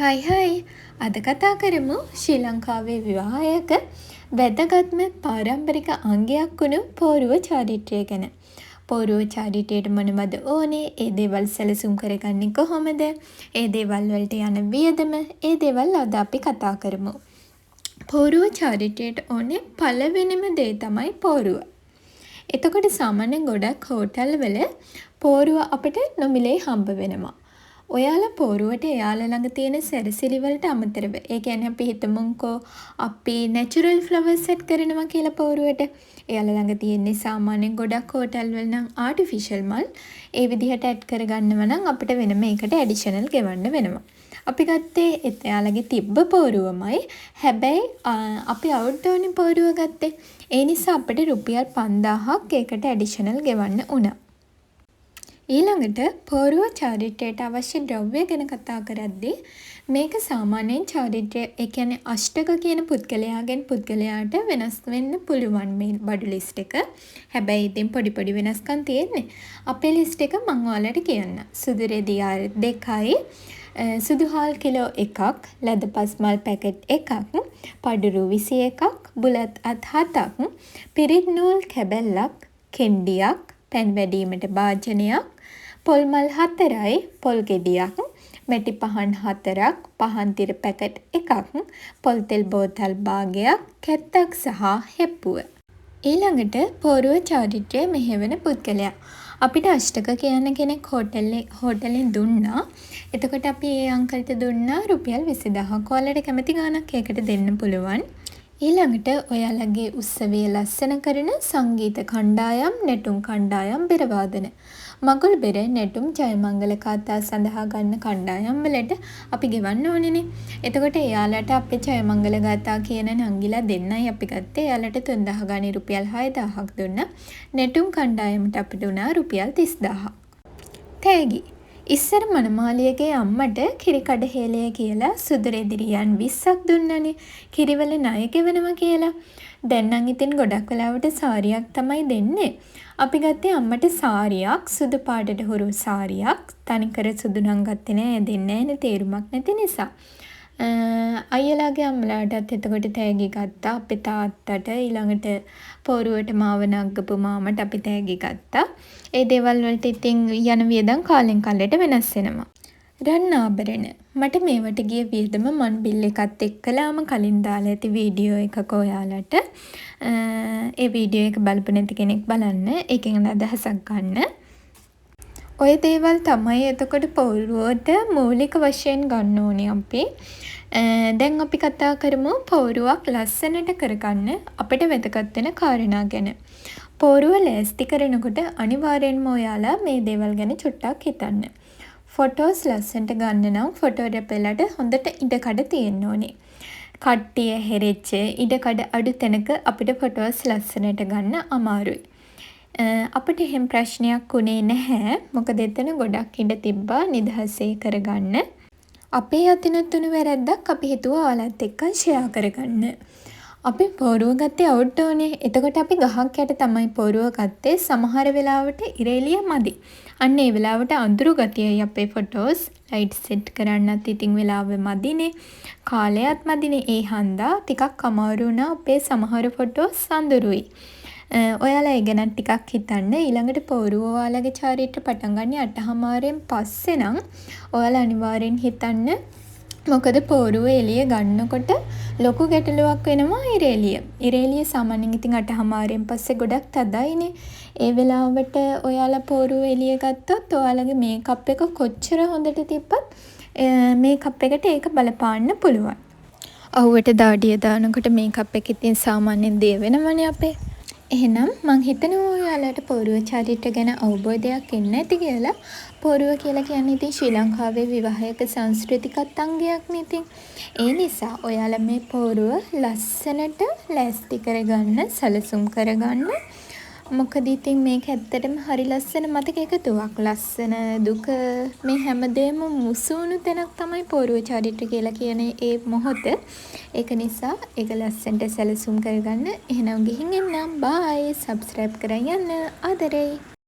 හයි අද කතා කරමු ශ්‍රී ලංකාවේ විවාහයක වැදගත්ම පාරම්පරික අංගයක් වුණු පෝරුව චාරිත්‍රය ගැන. පෝරුව චාරිත්‍රයට මොනවද ඕනේ? ඒ දේවල් සැලසුම් කරගන්නේ කොහොමද? ඒ දේවල් වලට යන වියදම, ඒ දේවල් අද අපි කතා කරමු. පෝරුව චාරිත්‍රයට ඕනේ පළවෙනිම දේ තමයි පෝරුව. එතකොට සාමාන්‍යයෙන් ගොඩක් හෝටල් වල පෝරුව අපිට නොමිලේ හම්බ වෙනවා. ඔයාලා පෝරුවට එයාලා ළඟ තියෙන සැරසිලි වලට අමතරව, ඒ කියන්නේ අපි හිතමුකෝ අපි නැචරල් ෆ්ලවර්ස් සෙට් කරනවා කියලා පෝරුවට. එයාලා ළඟ තියෙන්නේ සාමාන්‍යයෙන් ගොඩක් හෝටල් වල නම් ආටිෆිෂල් මල්. ඒ විදිහට ඇඩ් කරගන්නව නම් අපිට වෙනම ඒකට ඇඩිෂනල් ගෙවන්න වෙනවා. අපි ගත්තේ එයාලගේ තිබ්බ පෝරුවමයි. හැබැයි අපි අවුට්ඩෝර් පෝරුව ගත්තේ. ඒ නිසා අපිට රුපියල් 5000ක් ඒකට ඇඩිෂනල් ගෙවන්න වුණා. ඊළඟට පෝරුව චාරිත්‍රයට අවශ්‍ය ද්‍රව්‍ය ගැන කතා කරද්දී මේක සාමාන්‍යයෙන් චාරිත්‍රය, ඒ කියන්නේ අෂ්ටක කියන පුද්ගලයාගෙන් පුද්ගලයාට වෙනස් වෙන්න පුළුවන් මේ බඩු ලිස්ට් එක. හැබැයි ඉතින් පොඩි වෙනස්කම් තියෙන්නේ. අපේ ලිස්ට් එක මම ඔයාලට කියන්න. සුදු රෙදි 2යි, සුදු හාල් කිලෝ 1ක්, ලැදපස් මල් පැකට් 1ක්, පඩුරු 21ක්, බුලත් අත් 7ක්, පිරිත් නූල් කැබැල්ලක්, කෙන්ඩියක්, පැන් වැඩීමට භාජනයක්, පොල් මල් 4යි, පොල් ගෙඩියක්, මැටි පහන් 4ක්, පහන් තිර පැකට් 1ක්, පොල් තෙල් බෝතල් භාගයක්, කැත්තක් සහ හෙප්පුව. ඊළඟට පෝරුව චාරිත්‍රය මෙහෙවන පුද්ගලයා. අපිට අෂ්ටක කියන කෙනෙක් හෝටලෙන් දුන්නා. එතකොට අපි ඒ අංකල්ට දුන්නා රුපියල් 20000ක්. ඔයාලට කැමති ගාණක් ඒකට දෙන්න පුළුවන්. ඊළඟට ඔයාලගේ උත්සවය ලස්සන කරන සංගීත කණ්ඩායම්, නැටුම් කණ්ඩායම්, බෙර වාදන, මගුල් බෙර, නැටුම්, ජයමංගල කාථා සඳහා ගන්න කණ්ඩායම් වලට අපි ගෙවන්න ඕනේනේ. එතකොට එයාලට අපේ ජයමංගල ගාථා කියන නංගිලා දෙන්නයි අපි ගත්තේ. එයාලට 3000 ගානේ රුපියල් 6000ක් දුන්නා. නැටුම් කණ්ඩායමට අපිට උනා රුපියල් 30000ක්. තෑගි. ඉස්සර මනමාලියගේ අම්මට කිරි කඩ හේලය කියලා සුදු රෙදිරියන් 20ක් දුන්නනේ කිරිවල ණය ගෙවනවා කියලා. දැන් නම් ඉතින් ගොඩක් වෙලාවට සාරියක් තමයි දෙන්නේ. අපි ගත්තේ අම්මට සාරියක්, සුදු පාටට හුරු සාරියක්. තනිකර සුදු නම් ගත්තේ නෑ, දෙන්නේ නෑනේ තේරුමක් නැති නිසා. අයියලාගේ අම්මලාටත් එතකොට තෑගි ගත්තා. අපේ තාත්තට, ඊළඟට පෝරුවට මාව නග්ගපු මාමට අපි තෑගි ගත්තා. ඒ දේවල් වලට ඉතින් යන වියදම් කාලෙන් කාලෙට වෙනස් වෙනවා. රන් ආභරණ. මට මේවට ගිය වියදම මන් බිල් එකත් එක්කලාම කලින් දාලා ඇති වීඩියෝ එකක ඔයාලට. ඒ වීඩියෝ එක බලපු නැති කෙනෙක් බලන්න. ඒකෙන් අදහසක් ගන්න. ඔය දේවල් තමයි එතකොට පෝරුවට මූලික වශයෙන් ගන්න ඕනේ අපි. දැන් අපි කතා කරමු පෝරුවක් ලස්සනට කරගන්න අපිට වැදගත් වෙන කාරණා ගැන. පෝරුව ලෑස්ති කරනකොට අනිවාර්යෙන්ම ඔයාලා මේ දේවල් ගැන චුට්ටක් හිතන්න. ෆොටෝස් ලස්සනට ගන්න නම් ෆොටෝග්‍රැෆර්ලාට හොඳට ඉඩකඩ තියෙන්න ඕනේ. කට්ටිය හැරෙච්ච ඉඩකඩ අඩු තැනක අපිට ෆොටෝස් ලස්සනට ගන්න අමාරුයි. අපිට එහෙම ප්‍රශ්නයක් උනේ නැහැ. මොකද එතන ගොඩක් ඉඩ තිබ්බා නිදහසේ කරගන්න. අපේ අතිනුත් උණු වැරැද්දක් අපි හිතුවා ඔයාලත් එක්ක ෂෙයා කරගන්න. අපි පෝරුව ගත්තේ අවුට්ඩෝනේ. එතකොට අපි ගහක් යට තමයි පෝරුව ගත්තේ. සමහර වෙලාවට ඉර එළිය මදි. අන්න ඒ වෙලාවට අඳුරු ගතියයි අපේ ෆොටෝස්. ලයිට් සෙට් කරන්නත් ඉතින් වෙලාව මදිනේ. කාලයත් මදිනේ. ඒ හන්දා ටිකක් අමාරු වුණා අපේ සමහර ෆොටෝස් අඳුරුයි. ඔයාලා ඒ ගැන ටිකක් හිතන්න. ඊළඟට පෝරුව ඔයාලගේ චාරිත්‍ර පටන් ගන්නේ 8:00 පස්සේ නම් ඔයාලා අනිවාර්යෙන් හිතන්න. මොකද පෝරුව එළිය ගන්නකොට ලොකු ගැටලුවක් වෙනවා ඉර එළිය. ඉර එළිය සාමාන්‍යයෙන් ඉතින් 8:00 පස්සේ ගොඩක් තදයිනේ. ඒ වෙලාවට ඔයාලා පෝරුව එළිය ගත්තොත් ඔයාලගේ මේකප් එක කොච්චර හොඳට තිබ්බත් මේකප් එකට ඒක බලපාන්න පුළුවන්. අවුවට දාඩිය දානකොට මේකප් එක ඉතින් සාමාන්‍යයෙන් දිය වෙනවනේ අපේ. එහෙනම් මං හිතනවා ඔයාලට පෝරුව චාරිත්‍ර ගැන අවබෝධයක් එන්න ඇති කියලා. පෝරුව කියලා කියන්නේ ඉතින් ශ්‍රී ලංකාවේ විවාහයක සංස්කෘතික අංගයක්නේ ඉතින්. ඒ නිසා ඔයාලා මේ පෝරුව ලස්සනට ලෑස්ති කරගන්න, සැලසුම් කරගන්න. මොකද ඉතින් මේක ඇත්තටම හරි ලස්සන මතක එකතුවක්. ලස්සන දුක මේ හැමදේම මුසුණු තැනක් තමයි පෝරුව චාරිත්‍ර කියලා කියන ඒ මොහොත. ඒක නිසා ඒක ලස්සනට සැලසුම් කරගන්න. එහෙනම් ගිහින් එන්නම්. බයි. සබ්ස්ක්‍රයිබ් කරන් යන්න. ආදරේ.